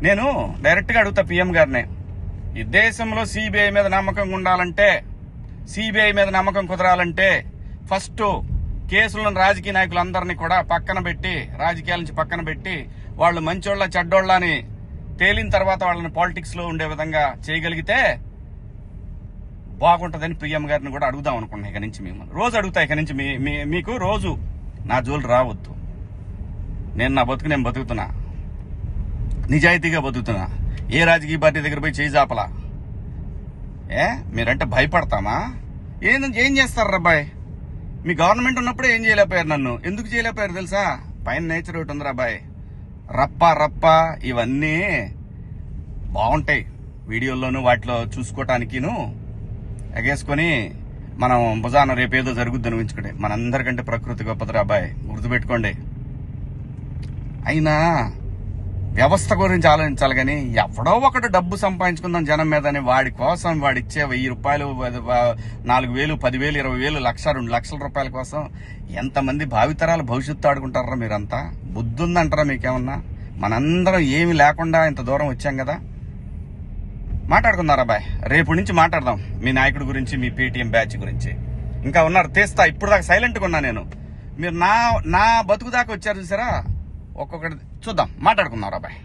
నేను డైరెక్ట్ గా అడుగుతా పీఎం గారిని, ఈ దేశంలో సిబిఐ మీద నమ్మకంగా ఉండాలంటే, సిబిఐ మీద నమ్మకం కుదరాలంటే ఫస్ట్ కేసులను రాజకీయ నాయకులందరినీ కూడా పక్కన పెట్టి, రాజకీయాల నుంచి పక్కన పెట్టి, వాళ్ళు మంచోళ్ళ చెడ్డోళ్ళ అని తేలిన తర్వాత వాళ్ళని పాలిటిక్స్ లో ఉండే విధంగా చేయగలిగితే బాగుంటుందని పీఎం గారిని కూడా అడుగుదాం అనుకున్నా. ఇక నుంచి మిమ్మల్ని రోజు అడుగుతా. ఇక నుంచి మీకు రోజు నా జోలు రావద్దు. నేను నా బతుకు నేను బతుకుతున్నా, నిజాయితీగా బతుకుతున్నా. ఏ రాజకీయ పార్టీ దగ్గర పోయి చేయి జాపలా. మీరంటే భయపడతామా? ఏం చేస్తారు అబ్బాయి? మీ గవర్నమెంట్ ఉన్నప్పుడే ఏం చేయలేకపోయారు. నన్ను ఎందుకు చేయలేకపోయారు తెలుసా? పైన నేచర్ ఒకటి ఉంది అబ్బాయి. రప్ప ఇవన్నీ బాగుంటాయి వీడియోల్లోనూ వాటిలో చూసుకోవటానికిను ఎగేసుకొని మనం భుజాన రేపేదో జరుగుద్దని ఊహించుకోండి. మనందరికంటే ప్రకృతి గొప్పది అబ్బాయి, గుర్తుపెట్టుకోండి. అయినా వ్యవస్థ గురించి ఆలోచించాలి కానీ ఎవడో ఒకటి డబ్బు సంపాదించుకుందాం జనం మీద అని వాడి కోసం వాడిచ్చే 1000 రూపాయలు, 4000, 10,000, 20,000, 1,00,000, 2 లక్షల రూపాయల కోసం ఎంతమంది భావితరాల భవిష్యత్తు ఆడుకుంటారా? మీరంతా బుద్ధి ఉందంటారా మీకేమన్నా? మనందరం ఏమి లేకుండా ఇంత దూరం వచ్చాం కదా. మాట్లాడుకున్నారా బాయ్? రేపు నుంచి మాట్లాడదాం మీ నాయకుడి గురించి, మీ పేటీఎం బ్యాచ్ గురించి. ఇంకా ఉన్నారు తీస్తా. ఇప్పుడు దాకా సైలెంట్గా ఉన్నా నేను. మీరు నా బతుకు దాకా వచ్చారు చూసారా? ఒక్కొక్కటి చూద్దాం, మాట్లాడుకున్నారా బాయ్?